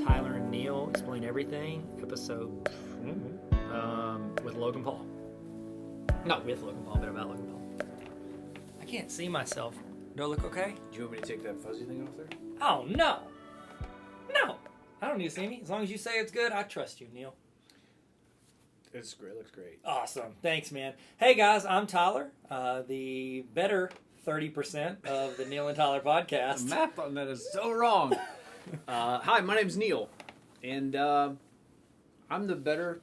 Tyler and Neil Explain Everything, episode with Logan Paul. Not with Logan Paul, but about Logan Paul. I can't see myself. Do I look okay? Do you want me to take that fuzzy thing off there? Oh, no. No. I don't need to see me. As long as you say it's good, I trust you, Neil. It's great. Looks great. Awesome. Thanks, man. Hey, guys, I'm Tyler, the better 30% of the Neil and Tyler podcast. The math on that is so wrong. Hi, my name's Neil, and I'm the better...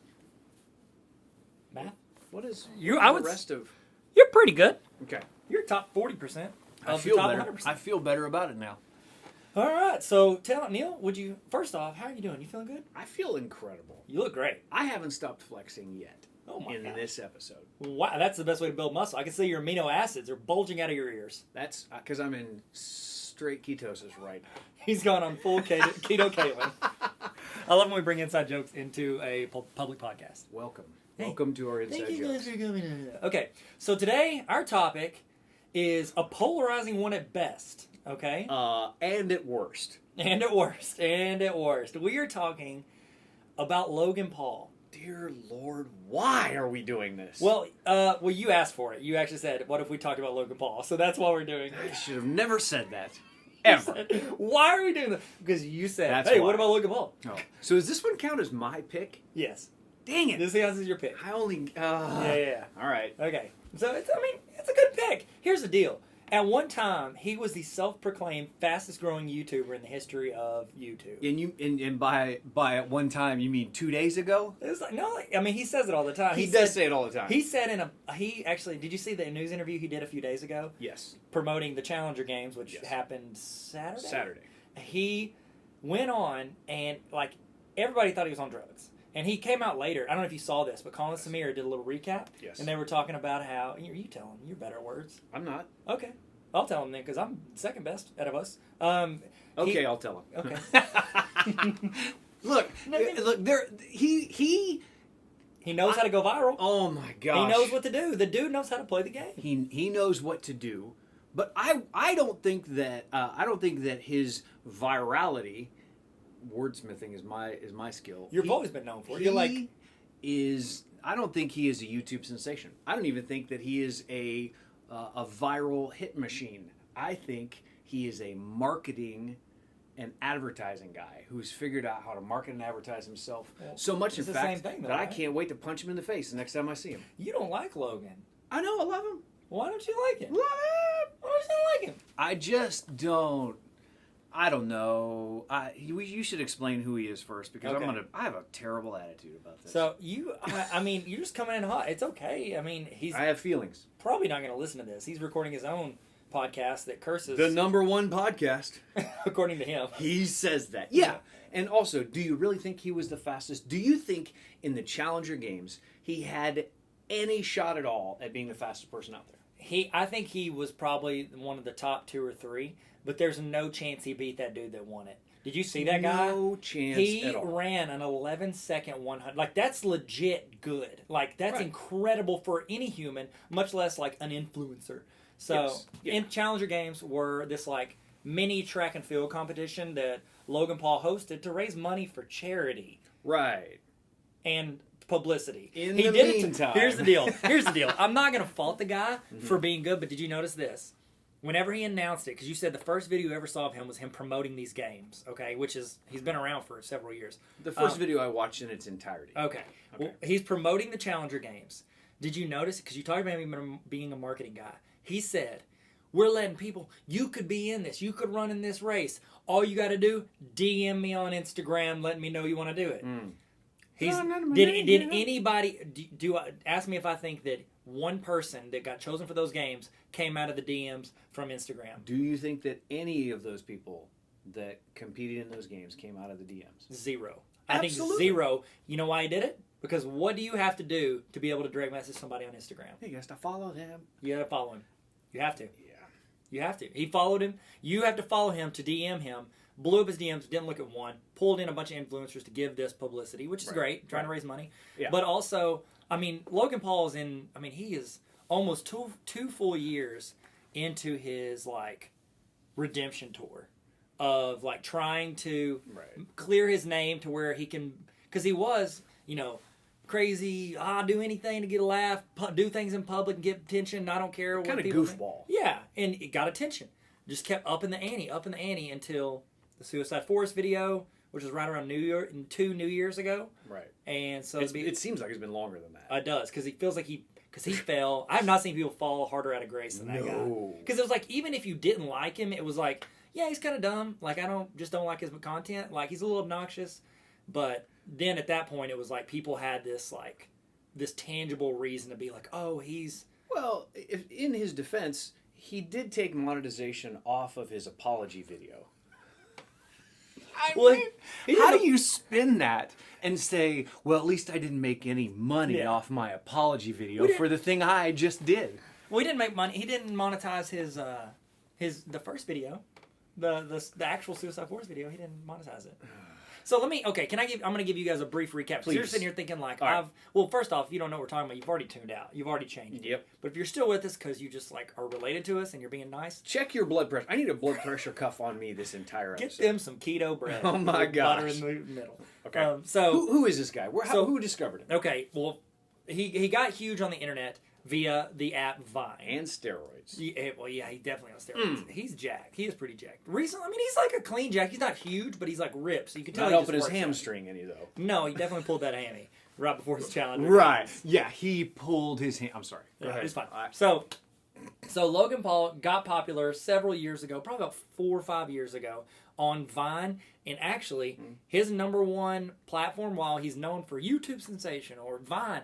Math? What is You? the I would. rest of... You're pretty good. Okay. You're top 40% I of feel the top better. 100%. I feel better about it now. All right. So, tell Neil, first off, how are you doing? You feeling good? I feel incredible. You look great. I haven't stopped flexing yet Oh my in God. this episode. Wow, that's the best way to build muscle. I can see your amino acids are bulging out of your ears. That's because I'm in straight ketosis right now. He's gone on full keto Caitlin. I love when we bring inside jokes into a public podcast. Welcome. Hey, Welcome to our inside Thank you jokes. guys for coming. Okay, so today our topic is a polarizing one at best. Okay, And at worst. and at worst, we are talking about Logan Paul. Dear Lord, why are we doing this? Well, you asked for it. You actually said, "What if we talked about Logan Paul?" So that's why we're doing I it. should have never said that. Ever. Why are we doing this? Because you said, That's "Hey, why. what about Logan Paul?" Oh. So does this one count as my pick? Yes, Dang it. this is your pick. I only... Yeah. All right. Okay, so it's a good pick. Here's the deal. At one time, he was the self-proclaimed fastest-growing YouTuber in the history of YouTube. And by at one time, you mean 2 days ago? It's like, no, he says it all the time. He does say it all the time. He said he actually, did you see the news interview he did a few days ago? Yes. Promoting the Challenger Games, which Yes. happened Saturday? Saturday. He went on and, everybody thought he was on drugs. And he came out later. I don't know if you saw this, but Colin Samir did a little recap. Yes. And they were talking about how, you tell him, you're better at words. I'm not. Okay. I'll tell him then, because I'm second best out of us. Okay, I'll tell him. Okay. Look, there. He knows how to go viral. Oh my gosh. He knows what to do. The dude knows how to play the game. He knows what to do, but I don't think that his virality, wordsmithing is my skill. You've always been known for it. I don't think he is a YouTube sensation. I don't even think that he is a viral hit machine. I think he is a marketing and advertising guy who's figured out how to market and advertise himself so much, in it's the fact, same thing, though, that I right? can't wait to punch him in the face the next time I see him. You don't like Logan. I know, I love him. Why don't you like him? Love him. Why don't you like him? I just don't. I don't know. You should explain who he is first, because Okay. I have a terrible attitude about this. So you're just coming in hot. It's okay. He's I have feelings. probably not going to listen to this. He's recording his own podcast that curses, The #1 podcast. according to him. He says that. Yeah. And also, do you really think he was the fastest? Do you think in the Challenger Games he had any shot at all at being the fastest person out there? I think he was probably one of the top 2 or 3, but there's no chance he beat that dude that won it. Did you see that guy? No chance He at all. ran an 11-second 100. That's legit good. That's Right. incredible for any human, much less an influencer. So, Yes. Yeah. in Challenger Games were this mini track and field competition that Logan Paul hosted to raise money for charity Right. and publicity. In He the did it meantime. Here's the deal. I'm not going to fault the guy for being good, but did you notice this? Whenever he announced it, because you said the first video you ever saw of him was him promoting these games, okay, he's been around for several years. The first video I watched in its entirety. Okay. Well, he's promoting the Challenger Games. Did you notice? Because you talked about him being a marketing guy. He said, we're letting people, you could be in this. You could run in this race. All you got to do, DM me on Instagram, letting me know you want to do it. Did anybody, ask me if I think that one person that got chosen for those games came out of the DMs from Instagram. Do you think that any of those people that competed in those games came out of the DMs? Zero. Absolutely. I think zero. You know why he did it? Because what do you have to do to be able to direct message somebody on Instagram? Hey, you guys, to follow them. You got to follow him. You have to. Yeah. You have to. He followed him. You have to follow him to DM him. Blew up his DMs, didn't look at one. Pulled in a bunch of influencers to give this publicity, which is great, trying to raise money. Yeah. But also, Logan Paul is he is almost two full years into his redemption tour of like trying to Right. clear his name to where he can, because he was, crazy. I'll do anything to get a laugh, do things in public and get attention. I don't care what Kind of people goofball. think. Yeah, and it got attention. Just kept upping the ante until the Suicide Forest video, which was right around New Year's ago. Right. And so it seems like it's been longer than that. It does, because he feels like he fell. I've not seen people fall harder out of grace than that guy. Because it was like, even if you didn't like him, it was like, yeah, he's kind of dumb. Like, I don't like his content. Like, he's a little obnoxious. But then at that point, it was like people had this tangible reason to be like, oh, he's... Well, in his defense, he did take monetization off of his apology video. Well, How do you spin that and say, well, at least I didn't make any money off my apology video for the thing I just did? Well, he didn't make money. He didn't monetize the first video, the actual Suicide Force video. He didn't monetize it. So I'm going to give you guys a brief recap. So you're sitting here thinking like, right. Well, first off, if you don't know what we're talking about, you've already tuned out. You've already changed. Yep. But if you're still with us because you just like are related to us and you're being nice, Check your blood pressure. I need a blood pressure cuff on me this entire get episode. them some keto bread. Oh my with butter gosh. in the middle. Okay. So Who is this guy? Who discovered him? okay, well, he got huge on the internet via the app Vine. And steroids. He definitely on steroids. He's jacked. He is pretty jacked. Recently, I mean, he's like a clean jack. He's not huge, but he's like ripped, so you can tell. Not he helping just his works out. hamstring any though. No, he definitely pulled that hammy right before his challenge. Right. Yeah, he pulled his hand. I'm sorry. Go Yeah, ahead. it's fine. All right. So Logan Paul got popular several years ago, probably about 4 or 5 years ago, on Vine. And actually, his number one platform, while he's known for YouTube sensation or Vine,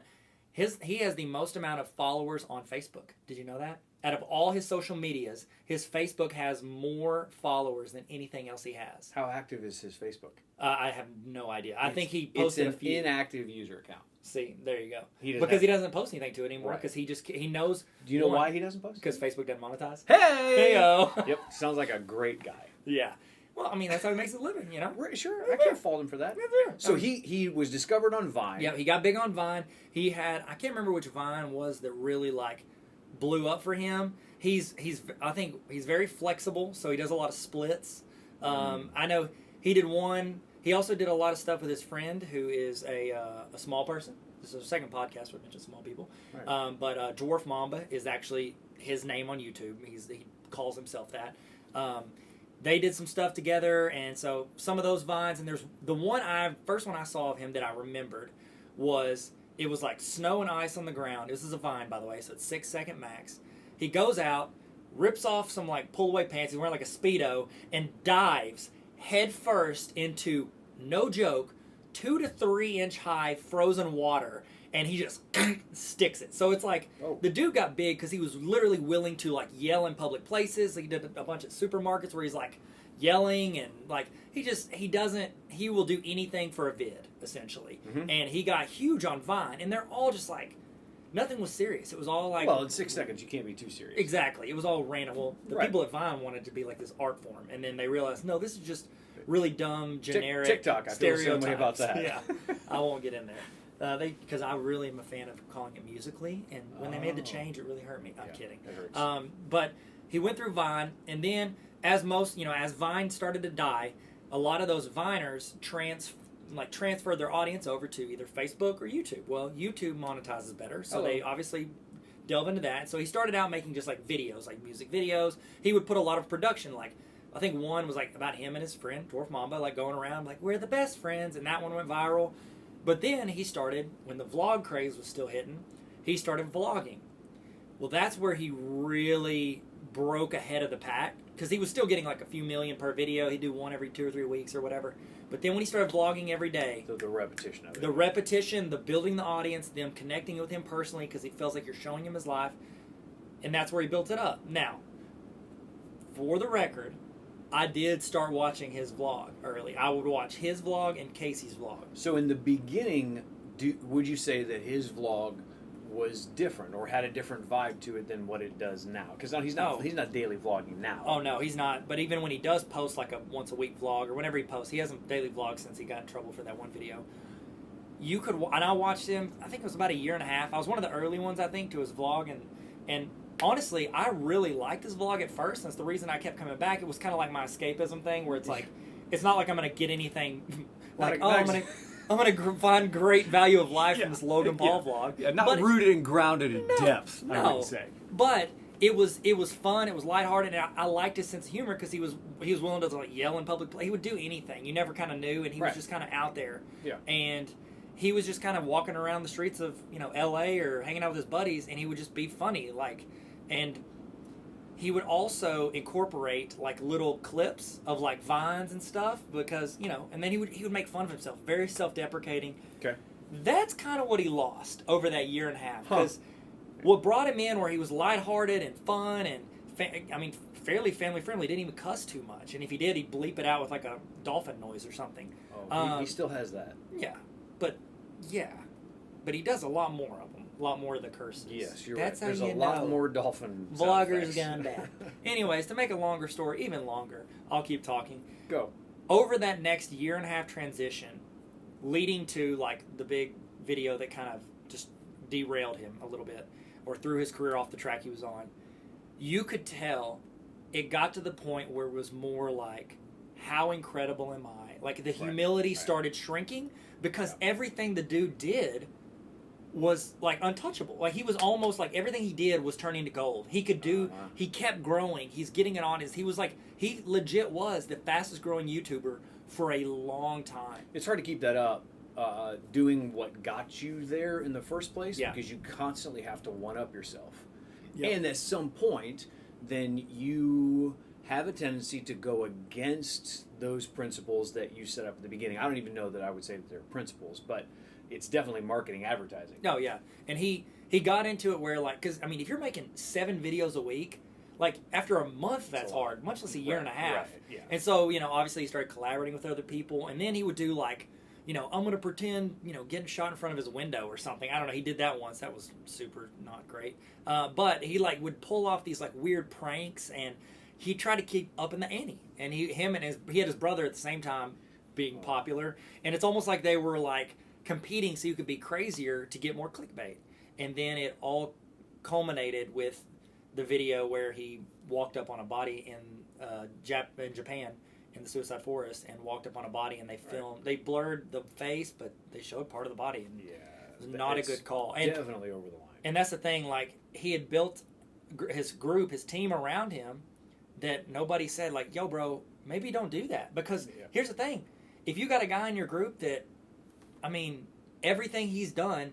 he has the most amount of followers on Facebook. Did you know that? Out of all his social medias, his Facebook has more followers than anything else he has. How active is his Facebook? I have no idea. I think he posted it's a few. inactive user account. See, there you go. He Because he doesn't post anything to it anymore. Right. Because he knows. Do you know why he doesn't post? Because Facebook doesn't monetize. Hey! Heyo. Yep, sounds like a great guy. Yeah. Well, I mean, that's how he makes a living, you know? Sure, I can't fault him for that. Yeah. So he was discovered on Vine. Yeah, he got big on Vine. He had, I can't remember which Vine was that really, like, blew up for him. I think he's very flexible, so he does a lot of splits. I know he did one. He also did a lot of stuff with his friend who is a small person. This is the second podcast where I mentioned small people. Right. But Dwarf Mamba is actually his name on YouTube. He calls himself that. They did some stuff together, and so some of those Vines, and there's the first one I saw of him that I remembered it was like snow and ice on the ground. This is a Vine, by the way, so it's 6 second max. He goes out, rips off some like pull away pants, he's wearing like a Speedo, and dives head first into, no joke, 2 to 3 inch high frozen water, and he just sticks it. So it's like, the dude got big because he was literally willing to like yell in public places. He did a bunch of supermarkets where he's like yelling, and like he will do anything for a vid, essentially. Mm-hmm. And he got huge on Vine, and they're all just like, nothing was serious. It was all like... Well, in 6 seconds, you can't be too serious. Exactly. It was all random. Well, the people at Vine wanted to be like this art form, and then they realized, no, this is just really dumb, generic TikTok, I feel the stereotypes. same way about that. Yeah. I won't get in there. Because I really am a fan of calling it Musically, and when they made the change, it really hurt me. I'm kidding. It hurts. But he went through Vine, and then as Vine started to die, a lot of those Viners transferred their audience over to either Facebook or YouTube. Well, YouTube monetizes better, so they obviously delve into that. So he started out making just like videos, like music videos. He would put a lot of production, like I think one was like about him and his friend Dwarf Mamba, like going around like, we're the best friends, and that one went viral. But then he started, when the vlog craze was still hitting, he started vlogging. Well, that's where he really broke ahead of the pack, because he was still getting like a few million per video. He'd do one every 2 or 3 weeks or whatever. But then when he started vlogging every day... The repetition of it. The repetition, the building the audience, them connecting with him personally, because he feels like you're showing him his life. And that's where he built it up. Now, for the record, I did start watching his vlog early. I would watch his vlog and Casey's vlog. So in the beginning, would you say that his vlog was different or had a different vibe to it than what it does now? Because he's not daily vlogging now. Oh no, he's not. But even when he does post like a once a week vlog or whenever he posts, he hasn't daily vlogged since he got in trouble for that one video. And I watched him. I think it was about 1.5 years. I was one of the early ones, I think, to his vlog, and honestly, I really liked this vlog at first. That's the reason I kept coming back. It was kind of like my escapism thing, where it's like, it's not like I'm gonna get anything. Like, I'm gonna find great value of life from this Logan Paul vlog. Yeah, not rooted and grounded in depth. No, I would say. But it was fun. It was lighthearted, and I liked his sense of humor because he was willing to like yell in public. He would do anything. You never kind of knew, and he was just kind of out there. Yeah. And he was just kind of walking around the streets of L.A. or hanging out with his buddies, and he would just be funny, like, and he would also incorporate like little clips of like vines and stuff because and then he would make fun of himself, very self-deprecating. Okay. That's kind of what he lost over that year and a half because what brought him in, where he was lighthearted and fun and fairly family friendly, didn't even cuss too much, and if he did, he'd bleep it out with like a dolphin noise or something. He still has that. Yeah, but he does a lot more of them. A lot more of the curses. Yes, you're That's right. There's how a lot more dolphin vloggers gone bad. Anyways, to make a longer story, even longer, I'll keep talking. Go. Over that next year and a half transition, leading to like the big video that kind of just derailed him a little bit, or threw his career off the track he was on, you could tell it got to the point where it was more like, how incredible am I? Like the humility started shrinking because everything the dude did was like untouchable. Like he was almost like everything he did was turning to gold. He could do. He kept growing. He's getting it on his. He legit was the fastest growing YouTuber for a long time. It's hard to keep that up. Doing what got you there in the first place, because you constantly have to one up yourself, and at some point, then you have a tendency to go against those principles that you set up at the beginning. I don't even know that I would say that they're principles, but it's definitely marketing, advertising. Oh yeah, and he got into it where like, because if you're making 7 videos a week, like after a month that's hard, much less a year and a half. Right, yeah. And so obviously he started collaborating with other people, and then he would do like, I'm gonna pretend getting shot in front of his window or something. I don't know. He did that once. That was super not great. But he like would pull off these like weird pranks, and he tried to keep up in the ante. And he had his brother at the same time being popular, and it's almost like they were like competing so you could be crazier to get more clickbait. And then it all culminated with the video where he walked up on a body in Japan in the suicide forest and walked up on a body, and they blurred the face, but they showed part of the body, and it was not a good call. And definitely over the line. And that's the thing, like he had built his group, his team around him, that nobody said like, yo bro, maybe don't do that. Because here's the thing, if you got a guy in your group that, everything he's done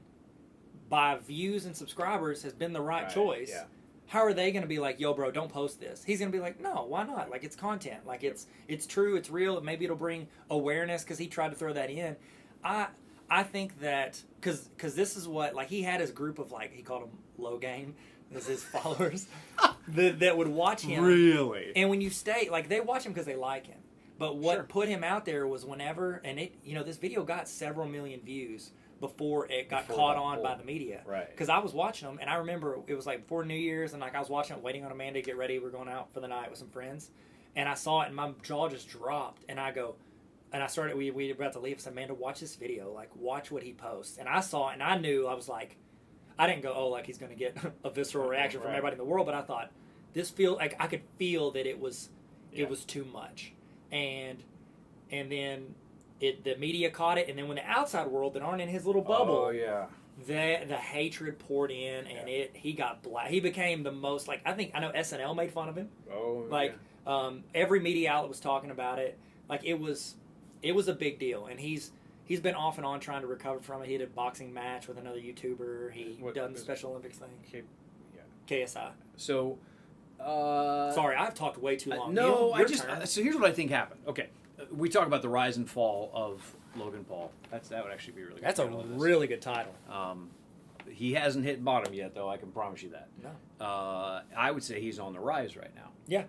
by views and subscribers has been the right choice. Yeah. How are they going to be like, yo, bro, don't post this? He's going to be like, no, why not? Like, it's content. Like, it's true, it's real. Maybe it'll bring awareness because he tried to throw that in. I think that, because this is what, like, he had his group of, like, he called them Logan as his followers that would watch him. Really? And when you stay, like, they watch him because they like him. But what put him out there was whenever, and this video got several million views before it got caught on by the media. Right. Because I was watching them, and I remember it was like before New Year's, and like I was watching it, waiting on Amanda to get ready. We were going out for the night with some friends, and I saw it, and my jaw just dropped, and I started, we were about to leave. I said, Amanda, watch this video. Like, watch what he posts. And I saw it, and I knew, I was like, I didn't go, oh, like he's going to get a visceral reaction from everybody in the world, but I thought, like I could feel that it was too much. And then the media caught it, and then when the outside world that aren't in his little bubble, the hatred poured in, and he got black. He became the most, like, I know SNL made fun of him. Every media outlet was talking about it. Like it was a big deal, and he's been off and on trying to recover from it. He did a boxing match with another YouTuber. He done the Special Olympics thing. KSI. So. Sorry, I've talked way too long. No, so here's what I think happened. Okay, we talk about the rise and fall of Logan Paul. That would actually be really good. That's a really good title. He hasn't hit bottom yet, though. I can promise you that. No. I would say he's on the rise right now. Yeah.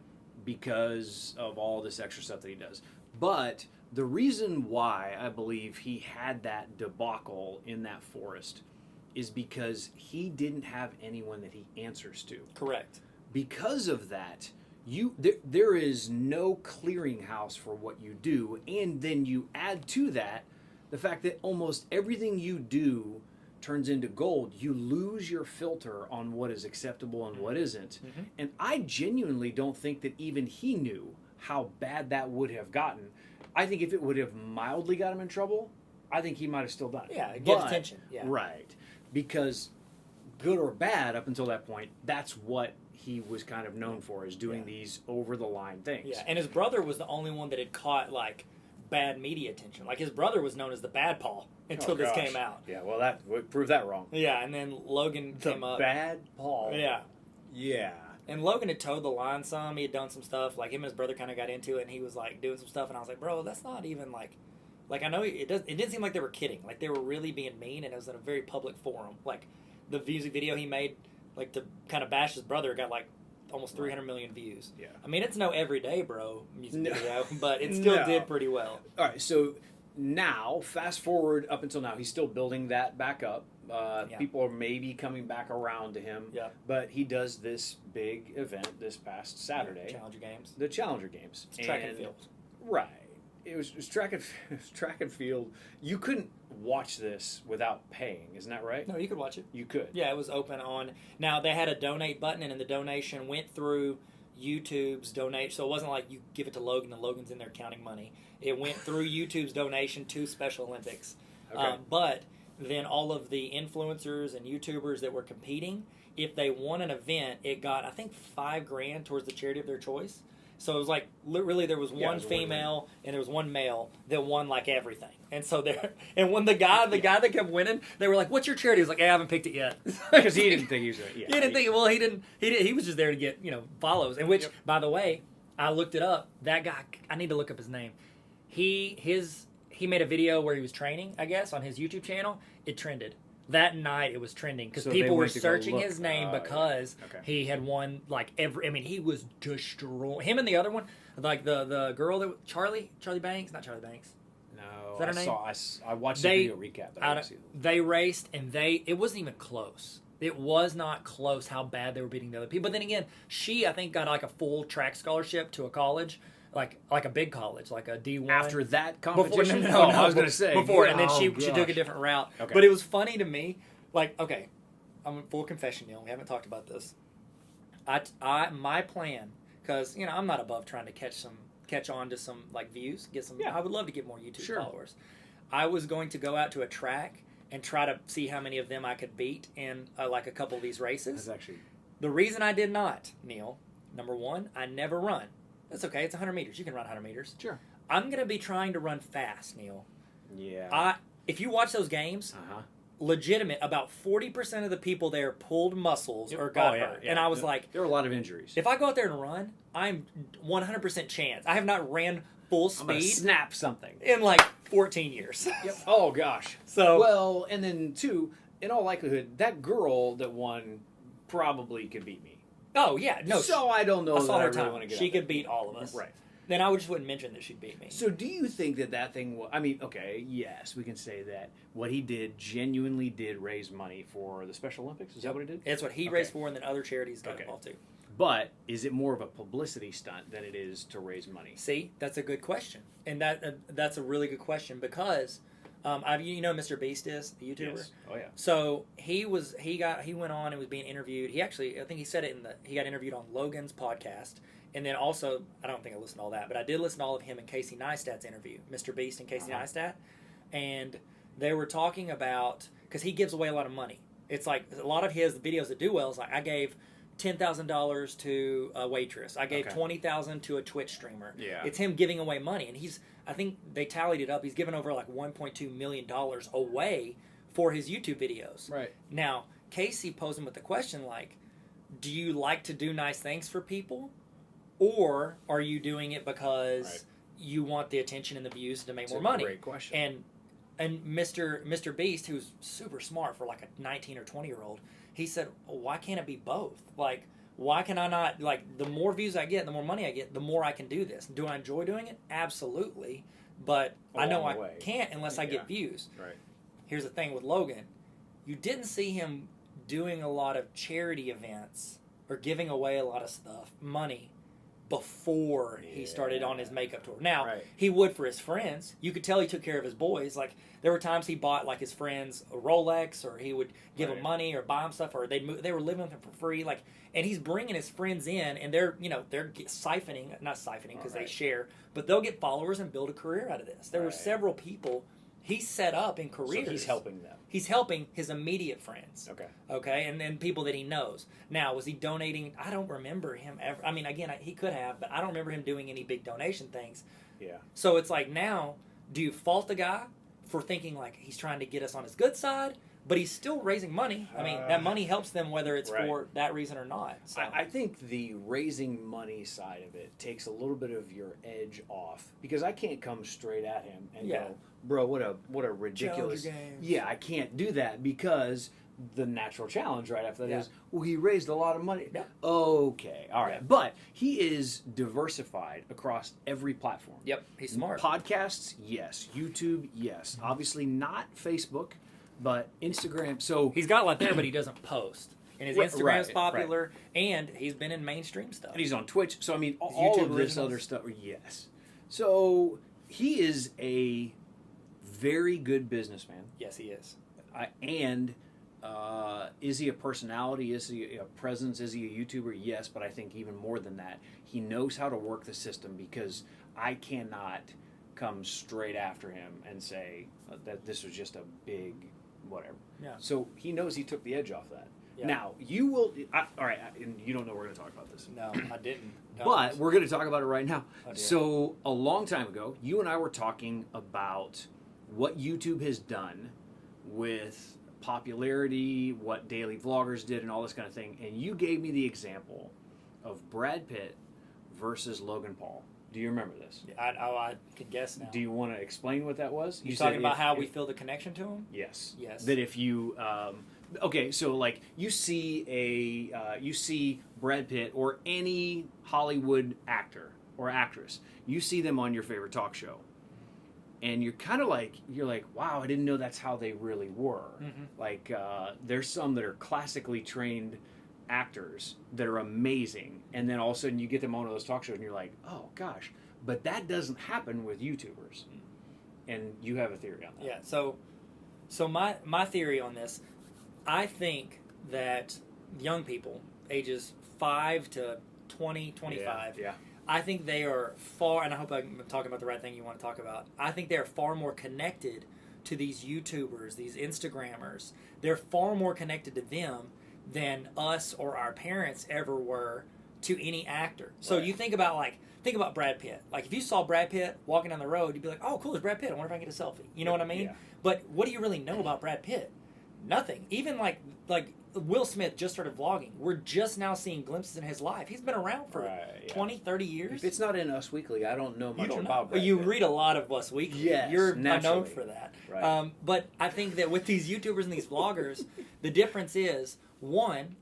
Because of all this extra stuff that he does. But the reason why I believe he had that debacle in that forest is because he didn't have anyone that he answers to. Correct. Because of that, there is no clearinghouse for what you do, and then you add to that the fact that almost everything you do turns into gold, you lose your filter on what is acceptable and what isn't. Mm-hmm. And I genuinely don't think that even he knew how bad that would have gotten. I think if it would have mildly got him in trouble, I think he might have still done it. Yeah, get attention. Yeah. Right. Because good or bad, up until that point, that's what he was kind of known for, is doing these over-the-line things. Yeah, and his brother was the only one that had caught, like, bad media attention. Like, his brother was known as the Bad Paul until this came out. Yeah, well, that would prove that wrong. Yeah, and then Logan came up. Bad Paul. Yeah. Yeah. And Logan had towed the line some. He had done some stuff. Like, him and his brother kind of got into it, and he was, like, doing some stuff. And I was like, bro, that's not even, like, I know it didn't seem like they were kidding. Like, they were really being mean, and it was in a very public forum. Like, the music video he made, like, to kind of bash his brother got, like, almost 300 million views. Yeah. I mean, it's no everyday, bro, music video, but it still did pretty well. All right, so now, fast forward up until now, he's still building that back up. People are maybe coming back around to him. Yeah. But he does this big event this past Saturday. Challenger Games. The Challenger Games. It's track and field. Right. It was track and field. You couldn't watch this without paying, isn't that right? No, you could watch it. You could. Yeah, it was open on. Now, they had a donate button, and the donation went through YouTube's donate. So it wasn't like you give it to Logan and Logan's in there counting money. It went through YouTube's donation to Special Olympics. Okay. But then all of the influencers and YouTubers that were competing, if they won an event, it got, I think, $5,000 towards the charity of their choice. So it was like, literally, there was one female and there was one male that won, like, everything. And so there, and when the guy that kept winning, they were like, "What's your charity?" He was like, "I haven't picked it yet," because he didn't think he was. Yeah, he didn't think. Well, he didn't. He was just there to get follows. And which, by the way, I looked it up. That guy, I need to look up his name. He made a video where he was training, I guess, on his YouTube channel. It trended. That night it was trending because people were searching his name because he had won like every. I mean, he was destroying him and the other one, like the girl that Charlie Banks, not Charlie Banks. No, is that her name? I watched the video recap. But I didn't see them. They raced and it wasn't even close. It was not close how bad they were beating the other people. But then again, she I think got like a full track scholarship to a college. Like a big college, like a D1. After that competition? No, I was going to say. Before, and then she took a different route. Okay. But it was funny to me. Like, okay, I'm full confession, Neil. We haven't talked about this. My plan, because, I'm not above trying to catch on to some, like, views, get some, I would love to get more YouTube followers. I was going to go out to a track and try to see how many of them I could beat in, like, a couple of these races. That's actually... The reason I did not, Neil, number one, I never run. That's okay. It's 100 meters. You can run 100 meters. Sure. I'm going to be trying to run fast, Neil. Yeah. If you watch those games, legitimate, about 40% of the people there pulled muscles or got hurt. Yeah. And I was like... There were a lot of injuries. If I go out there and run, I'm 100% chance. I have not ran full speed. I'm going to snap something. In like 14 years. Yep. Oh, gosh. So... Well, and then, two, in all likelihood, that girl that won probably could beat me. Oh, yeah. No. So I don't know I saw her really want to get She could beat all of us. Right. Then I just wouldn't mention that she'd beat me. So do you think that thing... I mean, okay, yes, we can say that what he did genuinely did raise money for the Special Olympics? Is that what it did? That's what he raised for, and then other charities got involved too. But is it more of a publicity stunt than it is to raise money? See, that's a good question. And that's a really good question because... Mr. Beast is the YouTuber. Yes. Oh yeah. So he went on and was being interviewed. I think he said it he got interviewed on Logan's podcast, and then also I don't think I listened to all that, but I did listen to all of him and Casey Neistat's interview, Mr. Beast and Casey Neistat, and they were talking about because he gives away a lot of money. It's like a lot of his videos that do well is like I gave $10,000 to a waitress. I gave $20,000 to a Twitch streamer. Yeah. It's him giving away money, and I think they tallied it up. He's given over like $1.2 million away for his YouTube videos. Right. Now, Casey posed him with the question like, do you like to do nice things for people? Or are you doing it because you want the attention and the views to make more money? Great question. And Mr. Beast, who's super smart for like a 19 or 20-year-old, he said, why can't it be both? Like, why can I not, like, the more views I get, the more money I get, the more I can do this. Do I enjoy doing it? Absolutely. But I know I can't unless I get views. Right. Here's the thing with Logan. You didn't see him doing a lot of charity events or giving away a lot of stuff, money, before he started on his makeup tour. Now, Right. he would for his friends. You could tell he took care of his boys. Like, there were times he bought, like, his friends a Rolex, or he would give them money or buy them stuff, or they were living with him for free. Like, and he's bringing his friends in, and they're siphoning, not siphoning because they share, but they'll get followers and build a career out of this. There were several people he set up in careers. So he's helping them. He's helping his immediate friends. Okay. Okay, and then people that he knows. Now, was he donating? I don't remember him ever. I mean, again, he could have, but I don't remember him doing any big donation things. Yeah. So it's like, now, do you fault the guy for thinking like he's trying to get us on his good side, but he's still raising money? I mean, that money helps them whether it's for that reason or not. So. I think the raising money side of it takes a little bit of your edge off, because I can't come straight at him and go, bro, what a ridiculous. Yeah, I can't do that, because the natural challenge right after that is, well, he raised a lot of money. Yeah. Okay, all right. Yeah. But he is diversified across every platform. Yep, he's smart. Podcasts, yes. YouTube, yes. Obviously not Facebook, but Instagram. So He's got a lot there, but he doesn't post. And his Instagram is popular, and he's been in mainstream stuff. And he's on Twitch. So, I mean, all of this other stuff, yes. So, he is a very good businessman. Yes, he is. And is he a personality? Is he a presence? Is he a YouTuber? Yes, but I think even more than that, he knows how to work the system, because I cannot come straight after him and say that this was just a big whatever. Yeah. So he knows he took the edge off that. Yeah. Now, you will... all right, and you don't know we're going to talk about this. No, I didn't. No. But we're going to talk about it right now. Oh, dear. So, a long time ago, you and I were talking about what YouTube has done with popularity, what daily vloggers did, and all this kind of thing. And you gave me the example of Brad Pitt versus Logan Paul. Do you remember this? I can guess now. Do you want to explain what that was? You talking about how we feel the connection to him? Yes. Yes. That if you... okay, so like you see Brad Pitt or any Hollywood actor or actress, you see them on your favorite talk show, and you're kind of like, wow, I didn't know that's how they really were. Mm-hmm. Like there's some that are classically trained actors that are amazing, and then all of a sudden you get them on one of those talk shows and you're like, oh gosh, but that doesn't happen with YouTubers. And you have a theory on that. Yeah, so my theory on this, I think that young people, ages 5 to 20, 25, Yeah. I think they are far, and I hope I'm talking about the right thing you want to talk about, I think they are far more connected to these YouTubers, these Instagrammers. They're far more connected to them than us or our parents ever were to any actor. So you think about Brad Pitt. Like, if you saw Brad Pitt walking down the road, you'd be like, oh, cool, it's Brad Pitt. I wonder if I can get a selfie. You know what I mean? Yeah. But what do you really know about Brad Pitt? Nothing. Even like Will Smith just started vlogging. We're just now seeing glimpses in his life. He's been around for 20, 30 years. If it's not in Us Weekly, I don't know much about Brad Brad You Pitt. read a lot of Us Weekly. Yes, You're naturally. known for that. Right. But I think that with these YouTubers and these vloggers, the difference is, one,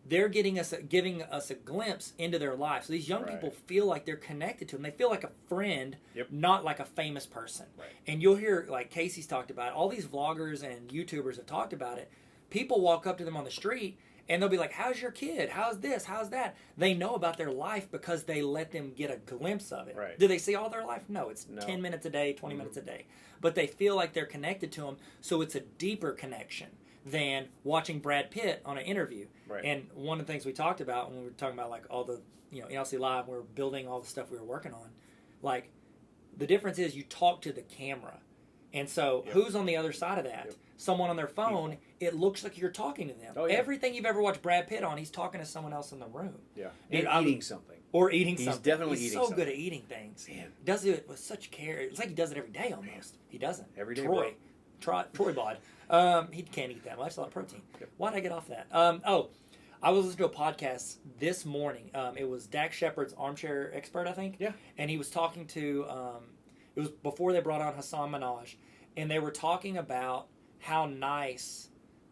they're giving us a glimpse into their life. So these young people feel like they're connected to them. They feel like a friend, not like a famous person. Right. And you'll hear, like Casey's talked about it, all these vloggers and YouTubers have talked about it. People walk up to them on the street and they'll be like, how's your kid? How's this? How's that? They know about their life because they let them get a glimpse of it. Right. Do they see all their life? No, it's 10 minutes a day, 20 minutes a day. But they feel like they're connected to them, so it's a deeper connection than watching Brad Pitt on an interview. Right. And one of the things we talked about when we were talking about like all the, NLC Live, we were building all the stuff we were working on. Like, the difference is you talk to the camera. And so who's on the other side of that? Someone on their phone, it looks like you're talking to them. Oh, yeah. Everything you've ever watched Brad Pitt on, he's talking to someone else in the room. Yeah. Dude, And eating something. Or eating He's something. definitely he's eating so something. good at eating things. Man. He does it with such care. It's like he does it every day almost. He doesn't. Every day, Troy Bod. He can't eat that much. It's a lot of protein. Yep. Why did I get off that? I was listening to a podcast this morning. It was Dak Shepard's Armchair Expert, I think. Yeah. And he was talking to, it was before they brought on Hassan Minaj, and they were talking about how nice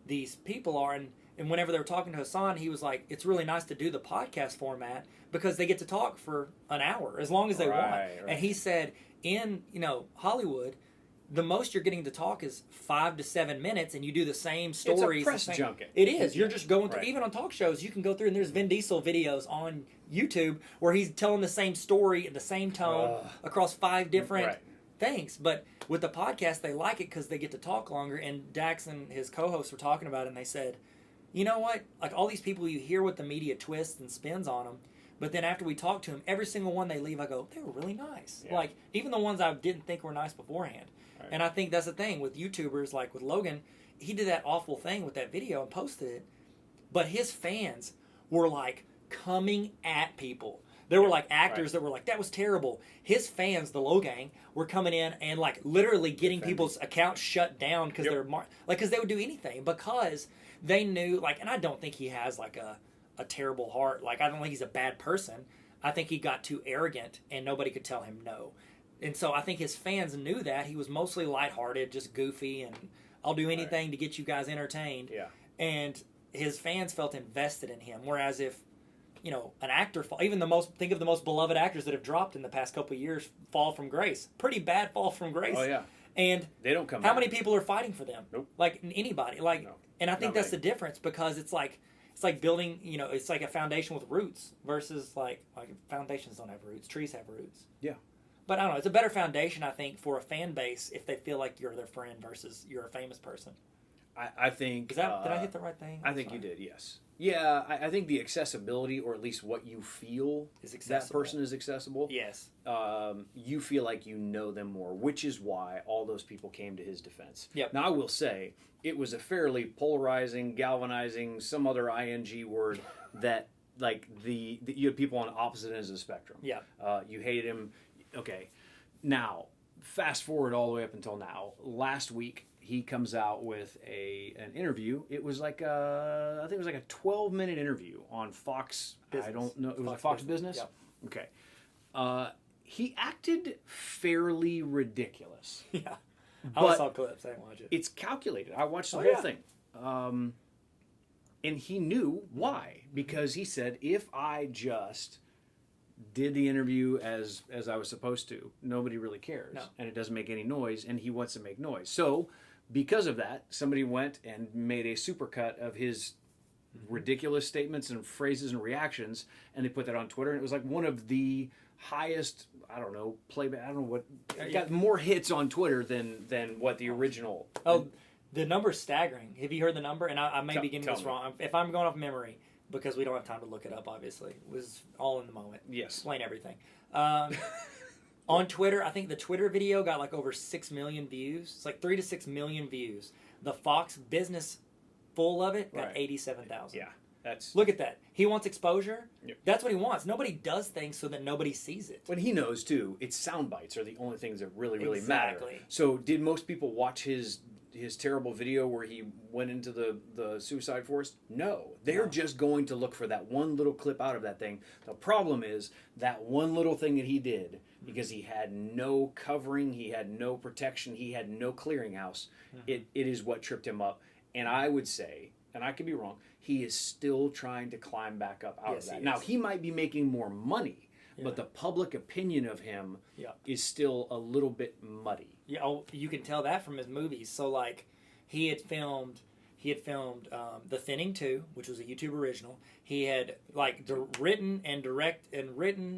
these people are. And whenever they were talking to Hassan, he was like, it's really nice to do the podcast format because they get to talk for an hour, as long as they want. Right. And he said, in Hollywood, the most you're getting to talk is 5 to 7 minutes, and you do the same stories. It's a press the same, junket. It is. You're just going through. Right. Even on talk shows, you can go through, and there's Vin Diesel videos on YouTube where he's telling the same story in the same tone across 5 different things. But with the podcast, they like it because they get to talk longer. And Dax and his co-hosts were talking about it, and they said, you know what? Like, all these people, you hear what the media twists and spins on them, but then after we talk to them, every single one they leave, I go, they were really nice. Yeah. Like, even the ones I didn't think were nice beforehand. Right. And I think that's the thing with YouTubers, like with Logan, he did that awful thing with that video and posted it, but his fans were like coming at people. There were like actors that were like, that was terrible. His fans, the Low Gang, were coming in and like literally getting people's accounts shut down because they're because they would do anything because they knew, like, and I don't think he has like a terrible heart. Like, I don't think he's a bad person. I think he got too arrogant and nobody could tell him no. And so I think his fans knew that. He was mostly lighthearted, just goofy, and I'll do anything to get you guys entertained. Yeah. And his fans felt invested in him. Whereas if, you know, an actor, even think of the most beloved actors that have dropped in the past couple of years, fall from grace. Pretty bad fall from grace. Oh, yeah. And they don't come how back. many people are fighting for them? Nope. Like anybody. Like, no. And I think Not that's many. the difference because it's like building, you know, it's like a foundation with roots versus like foundations don't have roots. Trees have roots. Yeah. But I don't know. It's a better foundation, I think, for a fan base if they feel like you're their friend versus you're a famous person. I think... Did I hit the right thing? I think you did, yes. Yeah, I think the accessibility, or at least what you feel Is that accessible. person is accessible, Yes. you feel like you know them more, which is why all those people came to his defense. Yep. Now, I will say, it was a fairly polarizing, galvanizing, some other ing word that, like, you had people on opposite ends of the spectrum. Yeah. You hated him. Okay. Now, fast forward all the way up until now. Last week, he comes out with an interview. It was like I think it was like a 12-minute interview on Fox. Business. I don't know. It was Fox a Fox Business. Business. Yep. Okay. He acted fairly ridiculous. Yeah. I But only saw clips. I didn't watch it. It's calculated. I watched the Oh, whole yeah. thing. And he knew why. Because he said, if I just did the interview as I was supposed to, nobody really cares. No. And it doesn't make any noise, and he wants to make noise. So, because of that, somebody went and made a supercut of his ridiculous statements and phrases and reactions, and they put that on Twitter, and it was like one of the highest, I don't know, playback, I don't know what, it got more hits on Twitter than what the original. Oh, the number's staggering. Have you heard the number? And I may Tell- be getting tell this me. wrong. If I'm going off memory, because we don't have time to look it up, obviously. It was all in the moment. Yes. Explain everything. On Twitter, I think the Twitter video got like over 6 million views. It's like 3 to 6 million views. The Fox Business full of it got Right. 87,000. Yeah, that's... Look at that. He wants exposure. Yep. That's what he wants. Nobody does things so that nobody sees it. But he knows, too, it's sound bites are the only things that really matter. Exactly. So did most people watch his terrible video where he went into the suicide forest? No. They're No. just going to look for that one little clip out of that thing. The problem is that one little thing that he did, because he had no covering, he had no protection, he had no clearinghouse, it is what tripped him up. And I would say, and I could be wrong, he is still trying to climb back up out Yes, of that. he Now, is. he might be making more money, Yeah. but the public opinion of him Yeah. is still a little bit muddy. Yeah, oh, you can tell that from his movies. So like, he had filmed The Thinning 2, which was a YouTube original. He had like written,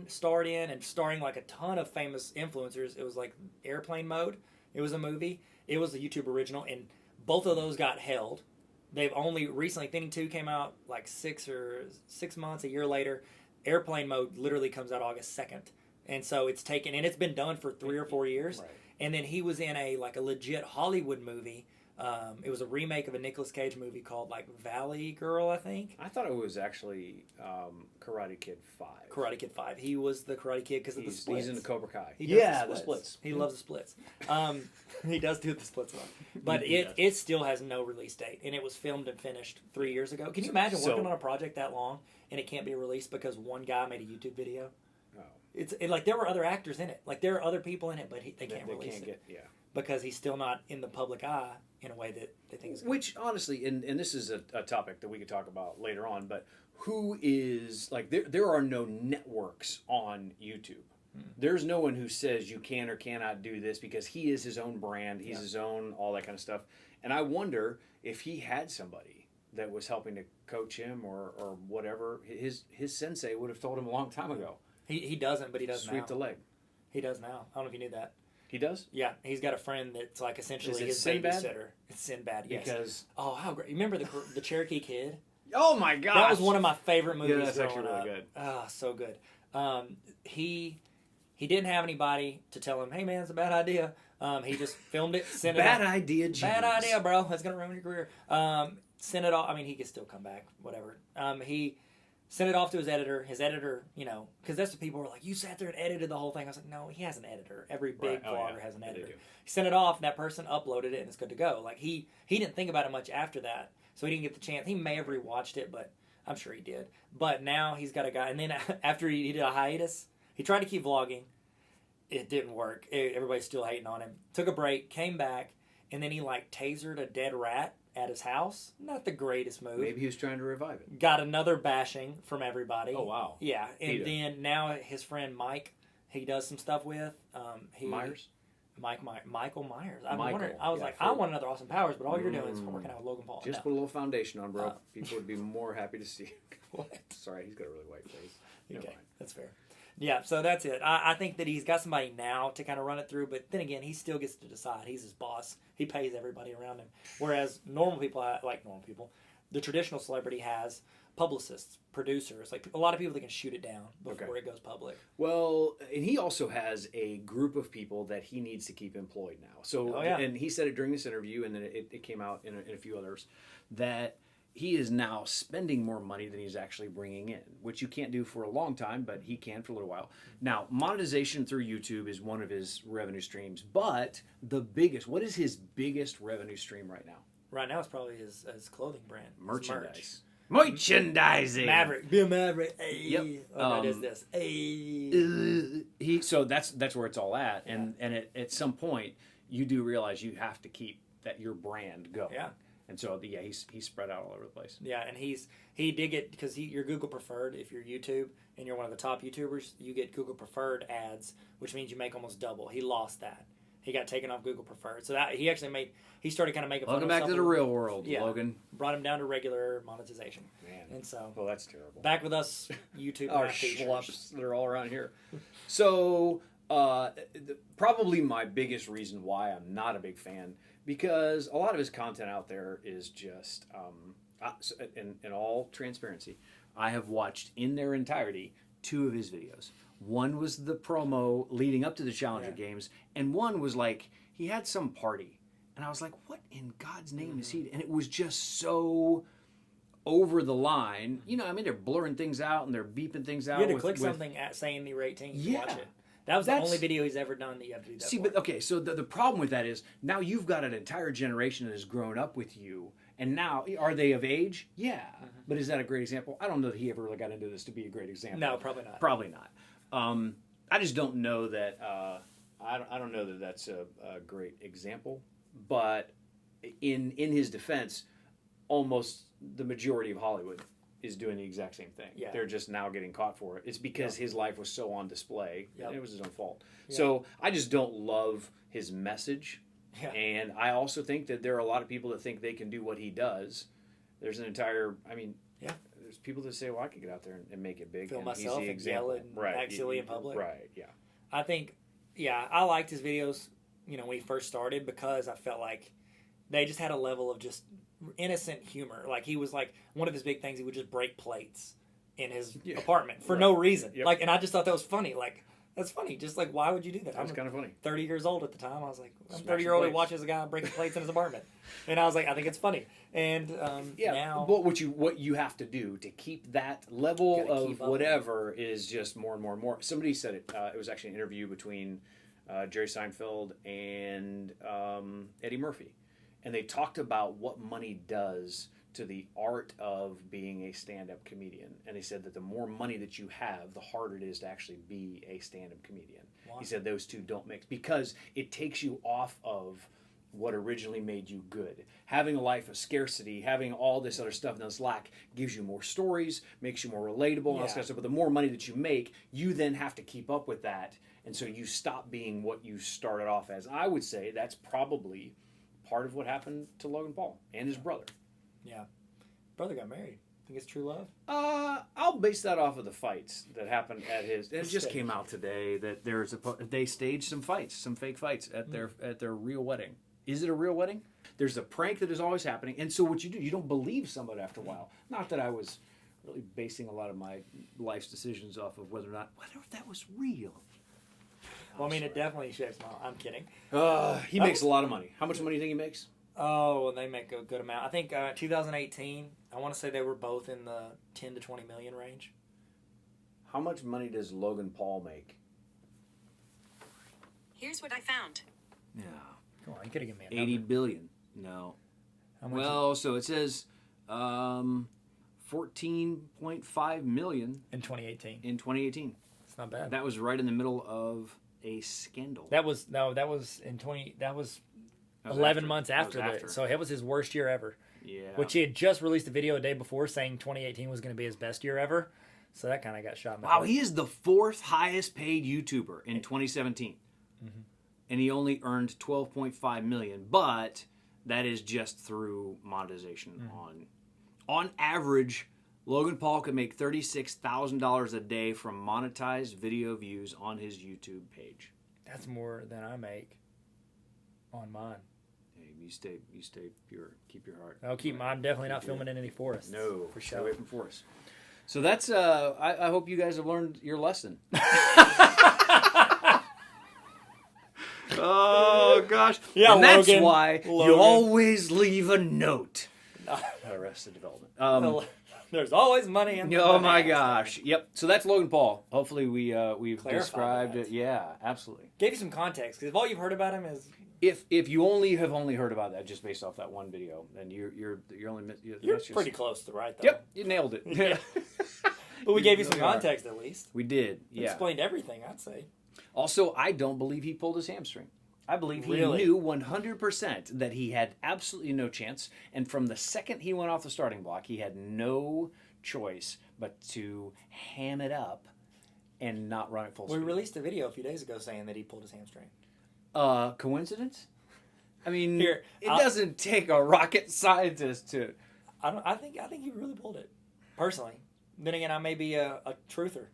starred in, and starring like a ton of famous influencers. It was like Airplane Mode. It was a movie. It was a YouTube original, and both of those got held. They've only recently, Thinning 2 came out like 6 months, a year later. Airplane Mode literally comes out August 2nd. And so it's taken, and it's been done for 3 or 4 years. Right. And then he was in a legit Hollywood movie. It was a remake of a Nicolas Cage movie called like Valley Girl, I think. I thought it was actually Karate Kid 5. Karate Kid 5. He was the Karate Kid because of the splits. He's in the Cobra Kai. He does the splits. He loves the splits. He does do the splits a lot. But He does. it still has no release date. And it was filmed and finished 3 years ago. Can you imagine So- working on a project that long and it can't be released because one guy made a YouTube video? Oh. It's like there were other actors in it. Like there are other people in it, but they can't They release can't it. get, yeah. Because he's still not in the public eye in a way that they think is good. Which, honestly, and this is a topic that we could talk about later on, but who is, like, there are no networks on YouTube. There's no one who says you can or cannot do this because he is his own brand. He's his own, all that kind of stuff. And I wonder if he had somebody that was helping to coach him or whatever. His sensei would have told him a long time ago. He doesn't, but he does now. Sweep the leg. He does now. I don't know if you knew that. He does? Yeah, he's got a friend that's like essentially his Sinbad? babysitter. It's Sinbad, yes. Because how great! You remember the Cherokee Kid? oh my gosh, That was one of my favorite movies. Yeah, that's actually growing really up. good. Ah, so good. He didn't have anybody to tell him, "Hey man, it's a bad idea." He just filmed it, sent it. Bad idea, James. Bad idea, bro. That's gonna ruin your career. Sent it off. I mean, he could still come back. Whatever. He sent it off to his editor. His editor, because that's the people who were like, "You sat there and edited the whole thing." I was like, "No, he has an editor. Every big vlogger has an editor." He sent it off. And that person uploaded it, and it's good to go. Like he didn't think about it much after that, so he didn't get the chance. He may have rewatched it, but I'm sure he did. But now he's got a guy, and then after he did a hiatus, he tried to keep vlogging. It didn't work. Everybody's still hating on him. Took a break, came back, and then he tasered a dead rat at his house. Not the greatest move. Maybe he was trying to revive it. Got another bashing from everybody. Oh, wow. Yeah, and then now his friend Mike, he does some stuff with. Myers? Michael Myers. I was yeah, I want another Austin Powers, but all you're doing is working out with Logan Paul. Just No. put a little foundation on, bro. People would be more happy to see you. What? Sorry, he's got a really white face. Never Okay, mind. that's fair. Yeah, so that's it. I think that he's got somebody now to kind of run it through, but then again, he still gets to decide. He's his boss. He pays everybody around him. Whereas normal people, the traditional celebrity has publicists, producers, like a lot of people that can shoot it down before it goes public. Well, and he also has a group of people that he needs to keep employed now. So, and he said it during this interview, and then it came out in a few others, that he is now spending more money than he's actually bringing in, which you can't do for a long time, but he can for a little while. Now, monetization through YouTube is one of his revenue streams, but what is his biggest revenue stream right now? Right now, it's probably his clothing brand. Merchandise. Merchandising. Maverick. Be a Maverick. Ay. Yep. What is this? Ay. So that's where it's all at, and at some point you do realize you have to keep your brand going. Yeah. And so he's spread out all over the place. Yeah, and he did get, because you're Google preferred. If you're YouTube and you're one of the top YouTubers, you get Google preferred ads, which means you make almost double. He lost that. He got taken off Google preferred. So that he started kind of making fun of Welcome back to the real world, Logan. Brought him down to regular monetization. Man. And so, well, that's terrible. Back with us, YouTube. Our schlups that are all around here. So probably my biggest reason why I'm not a big fan, because a lot of his content out there is just, in all transparency, I have watched in their entirety 2 of his videos. One was the promo leading up to the Challenger Games, and one was he had some party. And I was like, what in God's name is he? And it was just so over the line. They're blurring things out and they're beeping things out. You had to click something saying you were 18 to watch it. That was the only video he's ever done that you have to do that for. But okay, so the problem with that is now you've got an entire generation that has grown up with you, and now are they of age? Yeah. Mm-hmm. But is that a great example? I don't know that he ever really got into this to be a great example. No, probably not. Probably not. I just don't know that. I don't know that that's a great example. But in his defense, almost the majority of Hollywood is doing the exact same thing. Yeah. They're just now getting caught for it. It's because his life was so on display, and it was his own fault. Yeah. So I just don't love his message. Yeah. And I also think that there are a lot of people that think they can do what he does. There's an entire, there's people that say, well, I could get out there and make it big. Feel and myself he's the and example. yell and act silly in public. Right, yeah. I think, I liked his videos, when he first started, because I felt like they just had a level of just innocent humor. Like, he was one of his big things, he would just break plates in his apartment for no reason. Yep. And I just thought that was funny. That's funny. Just why would you do that? That was kind of funny. 30 years old at the time. I was like, I'm Smashing 30-year-old who plates. watches a guy breaking plates in his apartment. And I was like, I think it's funny. And now... But what you have to do to keep that level of whatever is just more and more and more. Somebody said it. It was actually an interview between Jerry Seinfeld and Eddie Murphy. And they talked about what money does to the art of being a stand-up comedian. And he said that the more money that you have, the harder it is to actually be a stand-up comedian. Wow. He said those two don't mix because it takes you off of what originally made you good. Having a life of scarcity, having all this other stuff and this lack gives you more stories, makes you more relatable, and all this kind of stuff. But the more money that you make, you then have to keep up with that. And so you stop being what you started off as. I would say that's probably part of what happened to Logan Paul and his brother. Yeah. Brother got married. Think it's true love? I'll base that off of the fights that happened at his. It just came out today that they staged some fights, some fake fights at their real wedding. Is it a real wedding? There's a prank that is always happening, and so what you do, you don't believe somebody after a while. Not that I was really basing a lot of my life's decisions off of whether if that was real. Well, I mean, it definitely shapes my. I'm kidding. He makes a lot of money. How much money do you think he makes? Oh, well, they make a good amount. I think 2018. I want to say they were both in the 10 to 20 million range. How much money does Logan Paul make? Here's what I found. Yeah. Come on, you could have given me a 80 number. billion. No. How much Well, so it says 14.5 million in 2018. in 2018. It's not bad. That was right in the middle of a scandal. That was in 20. That was That was 11 after. months That was after that. So it was his worst year ever. Yeah. Which he had just released a video a day before saying 2018 was going to be his best year ever. So that kind of got shot in the Wow, foot. he is the fourth highest paid YouTuber in 2017. Mm-hmm. And he only earned 12.5 million, but that is just through monetization on average. Logan Paul could make $36,000 a day from monetized video views on his YouTube page. That's more than I make on mine. Hey, you stay pure. Keep your heart. I'm definitely not filming in any forests. No, for stay sure. away from forests. So that's. I hope you guys have learned your lesson. Oh gosh! Yeah, and that's Logan. why you Logan. always leave a note. Arrested Development. There's always money in the Oh my bananas. gosh! Yep. So that's Logan Paul. Hopefully we've Clarified described that. it. Yeah, absolutely. Gave you some context because if all you've heard about him is If you have only heard about that just based off that one video, then you're only you're that's just- pretty close to right though. Yep, you nailed it. Yeah. But we gave you some really are. context at least. We did. We Yeah. explained everything, I'd say. Also, I don't believe he pulled his hamstring. I believe he Really? knew 100% that he had absolutely no chance. And from the second he went off the starting block, he had no choice but to ham it up and not run at full We speed. released a video a few days ago saying that he pulled his hamstring. Coincidence? I mean, Here, it doesn't take a rocket scientist to... I think he really pulled it. Personally. Then again, I may be a truther.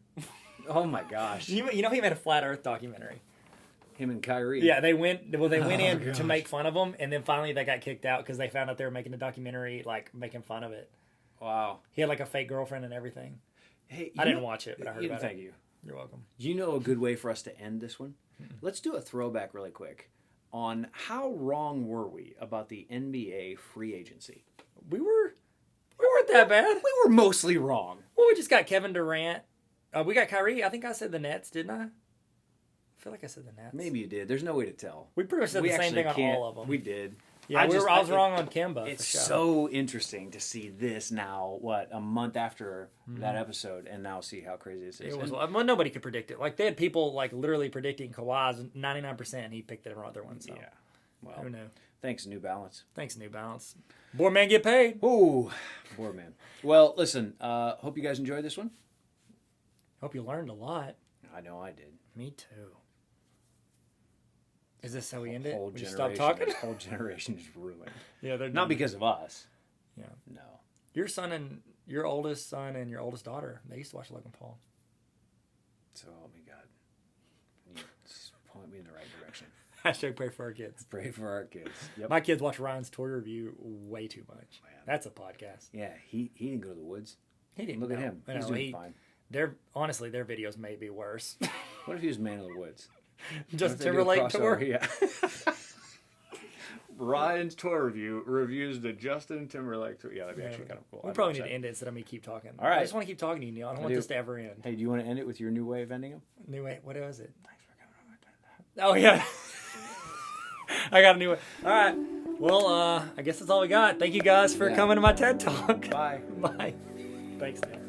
Oh my gosh. You know he made a flat Earth documentary. Him and Kyrie. Yeah, they went in gosh. to make fun of him, and then finally they got kicked out because they found out they were making a documentary, like, making fun of it. Wow. He had, like, a fake girlfand and everything. Hey, I didn't watch it, but I heard about thank it. you. You're welcome. Do you know a good way for us to end this one? Let's do a throwback really quick on how wrong were we about the NBA free agency? We weren't that bad. We were mostly wrong. Well, we just got Kevin Durant. We got Kyrie. I think I said the Nets, didn't I? I feel like I said the Nets. Maybe you did. There's no way to tell. We pretty much said We the same actually thing on can't- all of them. We did. Yeah, I was wrong on Kemba. It's for sure. so interesting to see this now, a month after that episode, and now see how crazy this is. It was, And- well, nobody could predict it. Like, they had people, like, literally predicting Kawhi's 99%, and he picked the other one. So, yeah. Well, who knew? thanks, New Balance. Thanks, New Balance. Boy, man, get paid. Ooh, poor man. Well, listen, hope you guys enjoyed this one. Hope you learned a lot. I know I did. Me too. Is this how we end it? Whole We just generation, stop talking? this whole generation is ruined. Yeah, they're Not because of us. Yeah. No. Your oldest son and your oldest daughter, they used to watch Logan Paul. So help me God. You just point me in the right direction. Hashtag pray for our kids. Pray for our kids. Yep. My kids watch Ryan's toy review way too much. Man. That's a podcast. Yeah, he didn't go to the woods. He didn't Look at know. him. I He's know, doing fine. Honestly, their videos may be worse. What if he was Man of the Woods? Just What if they do a Timberlake tour. crossover? Yeah. Ryan's toy reviews the Justin Timberlake tour. Yeah, that'd be actually kind of cool. We I'd probably watch need to that. end it instead of me keep talking. All right. I just want to keep talking to you, Neil. I don't want do. this to ever end. Hey, do you want to end it with your new way of ending them? New way. What was it? Thanks for coming over. Oh yeah. I got a new one. All right. Well, I guess that's all we got. Thank you guys for coming to my TED Talk. Bye. Bye. Thanks, Neil.